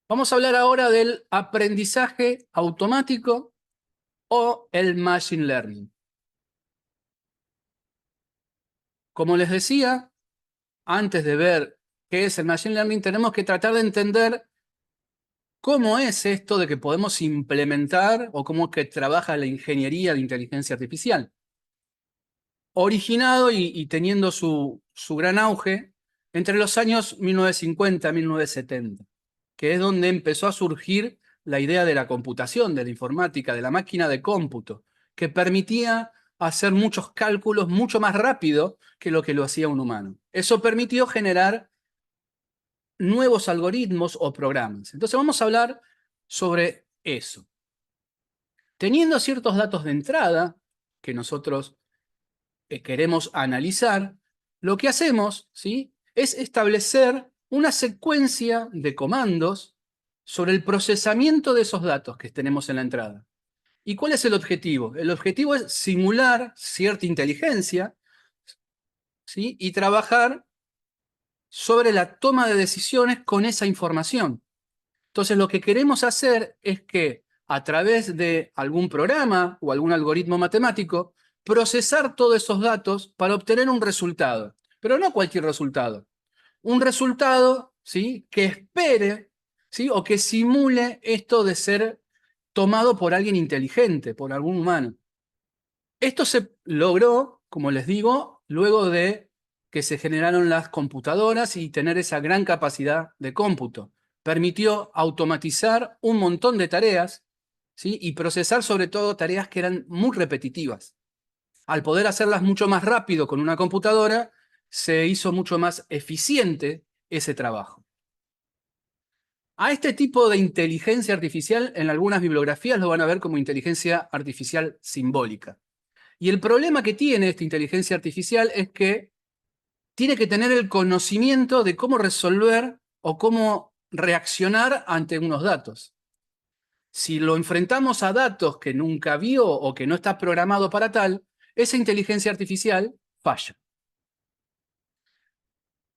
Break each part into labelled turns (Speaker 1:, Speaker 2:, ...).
Speaker 1: Vamos a hablar ahora del aprendizaje automático o el machine learning. Como les decía, antes de ver qué es el machine learning, tenemos que tratar de entender cómo es esto de que podemos implementar o cómo que trabaja la ingeniería de inteligencia artificial. Originado y teniendo su gran auge entre los años 1950 y 1970, que es donde empezó a surgir la idea de la computación, de la informática, de la máquina de cómputo, que permitía hacer muchos cálculos mucho más rápido que lo hacía un humano. Eso permitió generar nuevos algoritmos o programas. Entonces vamos a hablar sobre eso. Teniendo ciertos datos de entrada que nosotros queremos analizar, lo que hacemos, ¿sí?, es establecer una secuencia de comandos sobre el procesamiento de esos datos que tenemos en la entrada. ¿Y cuál es el objetivo? El objetivo es simular cierta inteligencia, ¿sí?, y trabajar sobre la toma de decisiones con esa información. Entonces, lo que queremos hacer es que a través de algún programa o algún algoritmo matemático, procesar todos esos datos para obtener un resultado. Pero no cualquier resultado. Un resultado, ¿sí?, que espere, ¿sí?, o que simule esto de ser tomado por alguien inteligente, por algún humano. Esto se logró, como les digo, luego de que se generaron las computadoras y tener esa gran capacidad de cómputo. Permitió automatizar un montón de tareas, ¿sí?, y procesar sobre todo tareas que eran muy repetitivas. Al poder hacerlas mucho más rápido con una computadora, se hizo mucho más eficiente ese trabajo. A este tipo de inteligencia artificial, en algunas bibliografías lo van a ver como inteligencia artificial simbólica. Y el problema que tiene esta inteligencia artificial es que tiene que tener el conocimiento de cómo resolver o cómo reaccionar ante unos datos. Si lo enfrentamos a datos que nunca vio o que no está programado para tal, esa inteligencia artificial falla.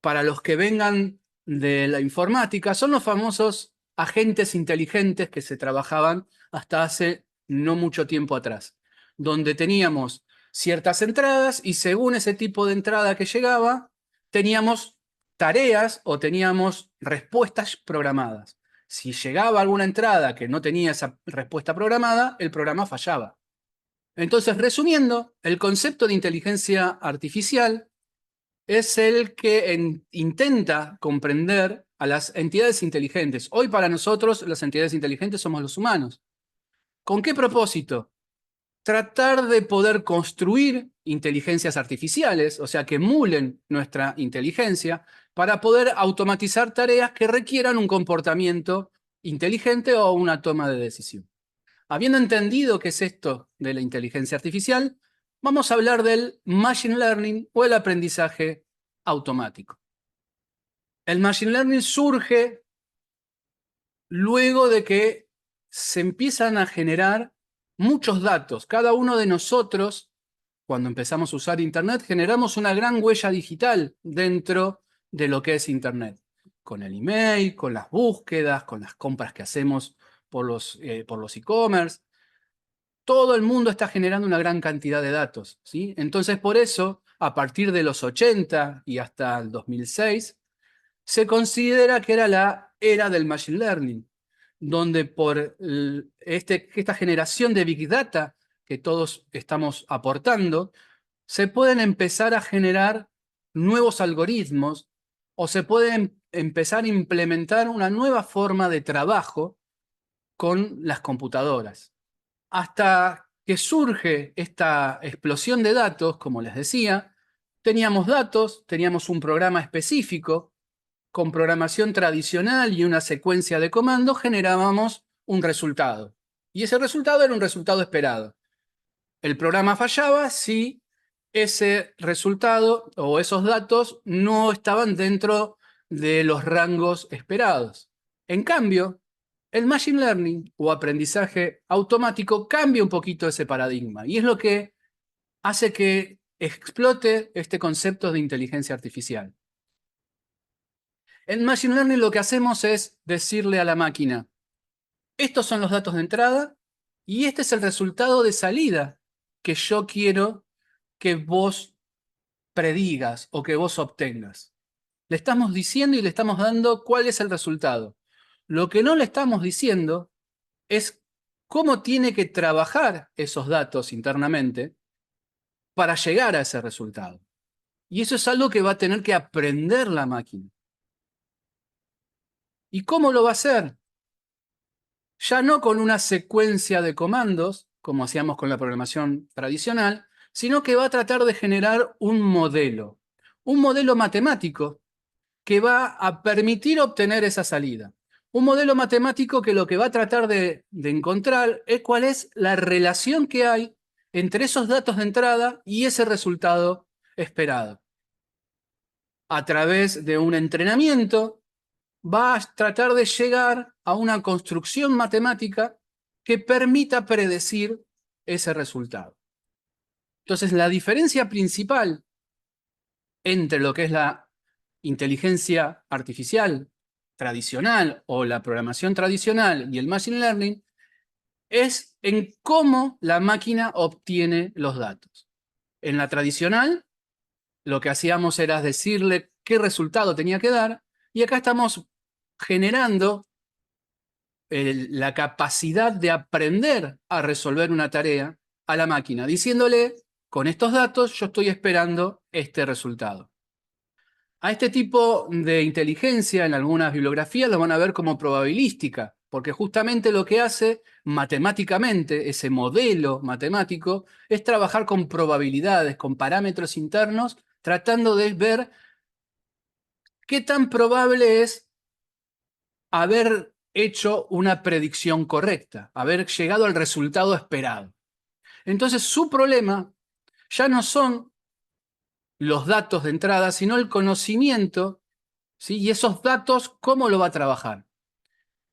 Speaker 1: Para los que vengan de la informática, son los famosos agentes inteligentes que se trabajaban hasta hace no mucho tiempo atrás, donde teníamos ciertas entradas y según ese tipo de entrada que llegaba, teníamos tareas o teníamos respuestas programadas. Si llegaba alguna entrada que no tenía esa respuesta programada, el programa fallaba. Entonces, resumiendo, el concepto de inteligencia artificial es el que intenta comprender a las entidades inteligentes. Hoy para nosotros las entidades inteligentes somos los humanos. ¿Con qué propósito? Tratar de poder construir inteligencias artificiales, o sea, que emulen nuestra inteligencia, para poder automatizar tareas que requieran un comportamiento inteligente o una toma de decisión. Habiendo entendido qué es esto de la inteligencia artificial, vamos a hablar del machine learning o el aprendizaje automático. El machine learning surge luego de que se empiezan a generar muchos datos. Cada uno de nosotros, cuando empezamos a usar Internet, generamos una gran huella digital dentro de lo que es Internet. Con el email, con las búsquedas, con las compras que hacemos por los e-commerce. Todo el mundo está generando una gran cantidad de datos, ¿sí? Entonces, por eso, a partir de los 80 y hasta el 2006, se considera que era la era del machine learning, donde por esta generación de big data que todos estamos aportando, se pueden empezar a generar nuevos algoritmos o se pueden empezar a implementar una nueva forma de trabajo con las computadoras. Hasta que surge esta explosión de datos, como les decía, teníamos datos, teníamos un programa específico, con programación tradicional y una secuencia de comandos generábamos un resultado. Y ese resultado era un resultado esperado. El programa fallaba si ese resultado o esos datos no estaban dentro de los rangos esperados. En cambio, el machine learning o aprendizaje automático cambia un poquito ese paradigma y es lo que hace que explote este concepto de inteligencia artificial. En Machine Learning lo que hacemos es decirle a la máquina, estos son los datos de entrada y este es el resultado de salida que yo quiero que vos predigas o que vos obtengas. Le estamos diciendo y le estamos dando cuál es el resultado. Lo que no le estamos diciendo es cómo tiene que trabajar esos datos internamente para llegar a ese resultado. Y eso es algo que va a tener que aprender la máquina. ¿Y cómo lo va a hacer? Ya no con una secuencia de comandos, como hacíamos con la programación tradicional, sino que va a tratar de generar un modelo matemático que va a permitir obtener esa salida. Un modelo matemático que lo que va a tratar de encontrar es cuál es la relación que hay entre esos datos de entrada y ese resultado esperado. A través de un entrenamiento, va a tratar de llegar a una construcción matemática que permita predecir ese resultado. Entonces, la diferencia principal entre lo que es la inteligencia artificial tradicional o la programación tradicional y el machine learning es en cómo la máquina obtiene los datos. En la tradicional, lo que hacíamos era decirle qué resultado tenía que dar, y acá estamos generando la capacidad de aprender a resolver una tarea a la máquina, diciéndole, con estos datos yo estoy esperando este resultado. A este tipo de inteligencia en algunas bibliografías lo van a ver como probabilística, porque justamente lo que hace matemáticamente, ese modelo matemático, es trabajar con probabilidades, con parámetros internos, tratando de ver qué tan probable es haber hecho una predicción correcta, haber llegado al resultado esperado. Entonces, su problema ya no son los datos de entrada, sino el conocimiento, ¿sí? Y esos datos, ¿cómo lo va a trabajar?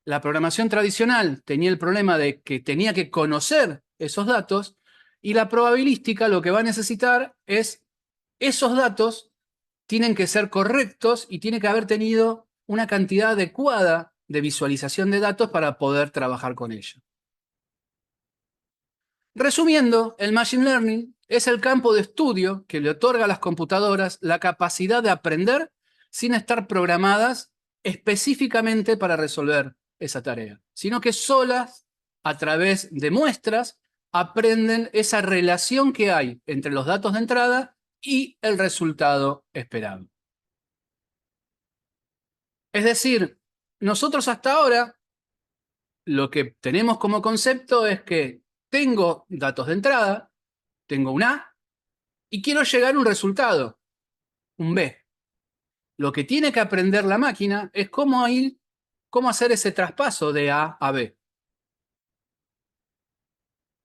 Speaker 1: La programación tradicional tenía el problema de que tenía que conocer esos datos, y la probabilística lo que va a necesitar es esos datos tienen que ser correctos y tiene que haber tenido una cantidad adecuada de visualización de datos para poder trabajar con ello. Resumiendo, el Machine Learning es el campo de estudio que le otorga a las computadoras la capacidad de aprender sin estar programadas específicamente para resolver esa tarea, sino que solas, a través de muestras, aprenden esa relación que hay entre los datos de entrada y el resultado esperado. Es decir, nosotros hasta ahora lo que tenemos como concepto es que tengo datos de entrada, tengo un A, y quiero llegar a un resultado, un B. Lo que tiene que aprender la máquina es cómo hacer ese traspaso de A a B.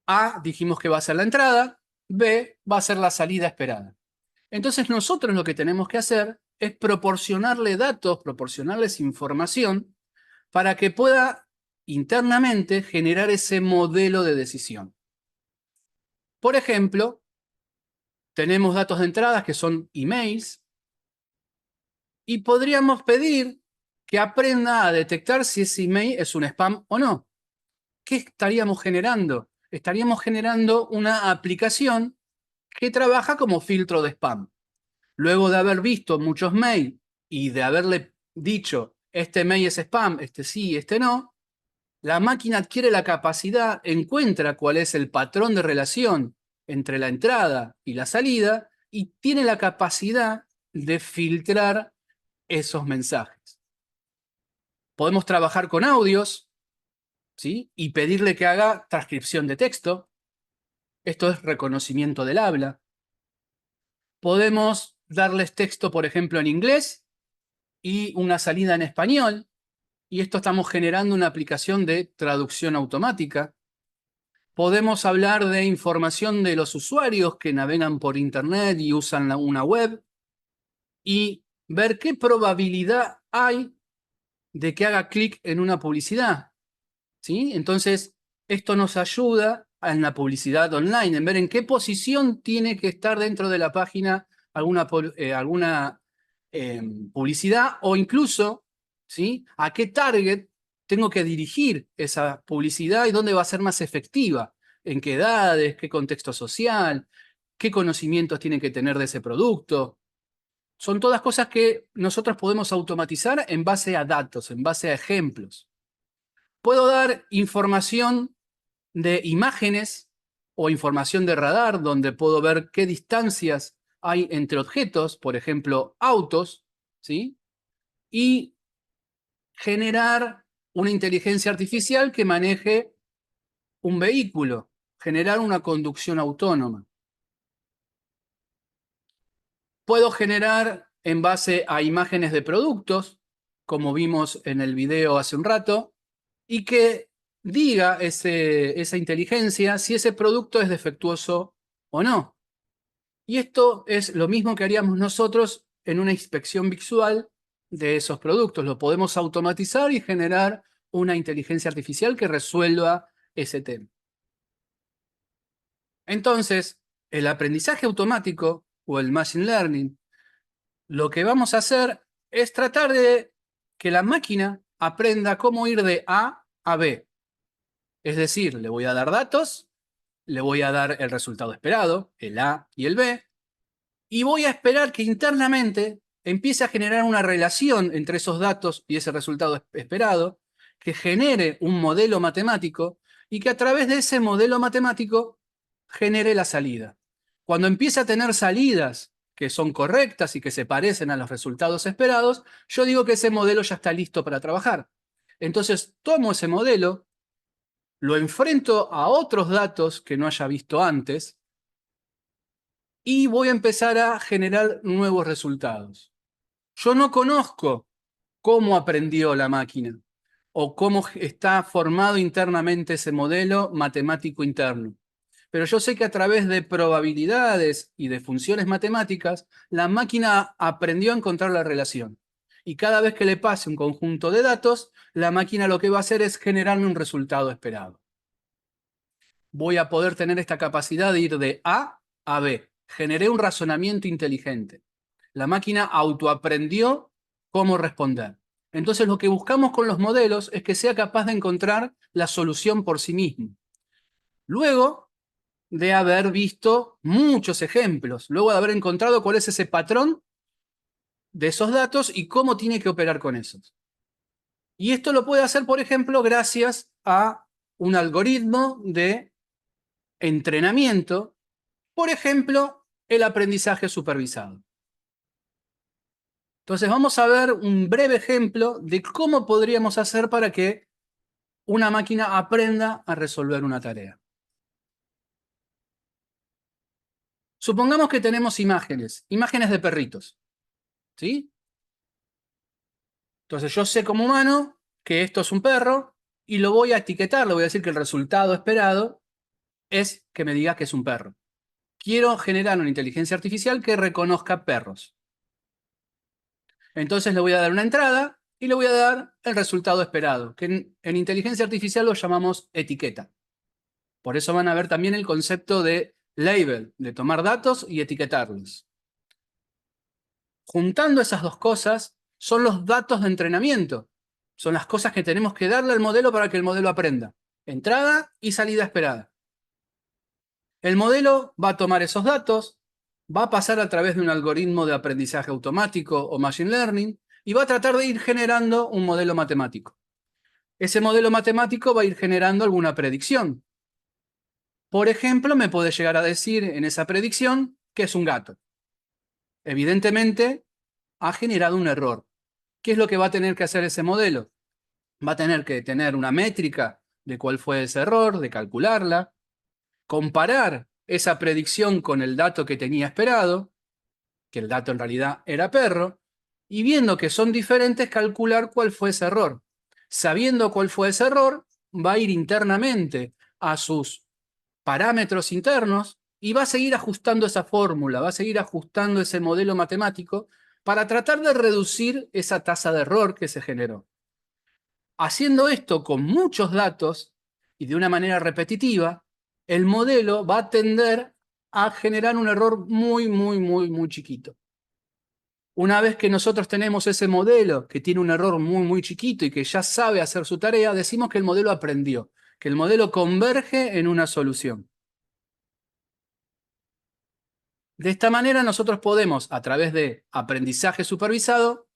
Speaker 1: A dijimos que va a ser la entrada, B va a ser la salida esperada. Entonces nosotros lo que tenemos que hacer es proporcionarle datos, proporcionarles información para que pueda internamente generar ese modelo de decisión. Por ejemplo, tenemos datos de entradas que son emails y podríamos pedir que aprenda a detectar si ese email es un spam o no. ¿Qué estaríamos generando? Estaríamos generando una aplicación que trabaja como filtro de spam. Luego de haber visto muchos mails y de haberle dicho, este mail es spam, este sí, este no, la máquina adquiere la capacidad, encuentra cuál es el patrón de relación entre la entrada y la salida y tiene la capacidad de filtrar esos mensajes. Podemos trabajar con audios, ¿sí? Y pedirle que haga transcripción de texto. Esto es reconocimiento del habla. Podemos darles texto, por ejemplo, en inglés y una salida en español. Y esto estamos generando una aplicación de traducción automática. Podemos hablar de información de los usuarios que navegan por Internet y usan una web y ver qué probabilidad hay de que haga clic en una publicidad, ¿sí? Entonces, esto nos ayuda en la publicidad online, en ver en qué posición tiene que estar dentro de la página alguna publicidad, o incluso, ¿sí?, a qué target tengo que dirigir esa publicidad y dónde va a ser más efectiva, en qué edades, qué contexto social, qué conocimientos tienen que tener de ese producto. Son todas cosas que nosotros podemos automatizar en base a datos, en base a ejemplos. Puedo dar información de imágenes o información de radar, donde puedo ver qué distancias hay entre objetos, por ejemplo, autos, ¿sí?, y generar una inteligencia artificial que maneje un vehículo, generar una conducción autónoma. Puedo generar en base a imágenes de productos, como vimos en el video hace un rato, y que diga esa inteligencia si ese producto es defectuoso o no. Y esto es lo mismo que haríamos nosotros en una inspección visual de esos productos. Lo podemos automatizar y generar una inteligencia artificial que resuelva ese tema. Entonces, el aprendizaje automático o el machine learning, lo que vamos a hacer es tratar de que la máquina aprenda cómo ir de A a B. Es decir, le voy a dar datos, le voy a dar el resultado esperado, el A y el B, y voy a esperar que internamente empiece a generar una relación entre esos datos y ese resultado esperado, que genere un modelo matemático y que a través de ese modelo matemático genere la salida. Cuando empiece a tener salidas que son correctas y que se parecen a los resultados esperados, yo digo que ese modelo ya está listo para trabajar. Entonces tomo ese modelo, lo enfrento a otros datos que no haya visto antes, y voy a empezar a generar nuevos resultados. Yo no conozco cómo aprendió la máquina o cómo está formado internamente ese modelo matemático interno. Pero yo sé que a través de probabilidades y de funciones matemáticas, la máquina aprendió a encontrar la relación. Y cada vez que le pase un conjunto de datos, la máquina lo que va a hacer es generarme un resultado esperado. Voy a poder tener esta capacidad de ir de A a B. Generé un razonamiento inteligente. La máquina autoaprendió cómo responder. Entonces lo que buscamos con los modelos es que sea capaz de encontrar la solución por sí mismo. Luego de haber visto muchos ejemplos, luego de haber encontrado cuál es ese patrón de esos datos y cómo tiene que operar con esos. Y esto lo puede hacer, por ejemplo, gracias a un algoritmo de entrenamiento, por ejemplo, el aprendizaje supervisado. Entonces vamos a ver un breve ejemplo de cómo podríamos hacer para que una máquina aprenda a resolver una tarea. Supongamos que tenemos imágenes de perritos, ¿sí? Entonces yo sé como humano que esto es un perro y lo voy a etiquetar, le voy a decir que el resultado esperado es que me diga que es un perro. Quiero generar una inteligencia artificial que reconozca perros. Entonces le voy a dar una entrada y le voy a dar el resultado esperado, que en inteligencia artificial lo llamamos etiqueta. Por eso van a ver también el concepto de label, de tomar datos y etiquetarlos. Juntando esas dos cosas son los datos de entrenamiento. Son las cosas que tenemos que darle al modelo para que el modelo aprenda. Entrada y salida esperada. El modelo va a tomar esos datos, va a pasar a través de un algoritmo de aprendizaje automático o machine learning y va a tratar de ir generando un modelo matemático. Ese modelo matemático va a ir generando alguna predicción. Por ejemplo, me puede llegar a decir en esa predicción que es un gato. Evidentemente, ha generado un error. ¿Qué es lo que va a tener que hacer ese modelo? Va a tener que tener una métrica de cuál fue ese error, de calcularla, comparar esa predicción con el dato que tenía esperado, que el dato en realidad era perro, y viendo que son diferentes, calcular cuál fue ese error. Sabiendo cuál fue ese error, va a ir internamente a sus parámetros internos y va a seguir ajustando esa fórmula, va a seguir ajustando ese modelo matemático para tratar de reducir esa tasa de error que se generó. Haciendo esto con muchos datos y de una manera repetitiva, el modelo va a tender a generar un error muy chiquito. Una vez que nosotros tenemos ese modelo que tiene un error muy chiquito y que ya sabe hacer su tarea, decimos que el modelo aprendió, que el modelo converge en una solución. De esta manera nosotros podemos, a través de aprendizaje supervisado,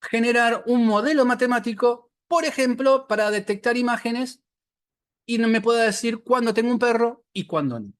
Speaker 1: generar un modelo matemático, por ejemplo, para detectar imágenes y no me pueda decir cuándo tengo un perro y cuándo no.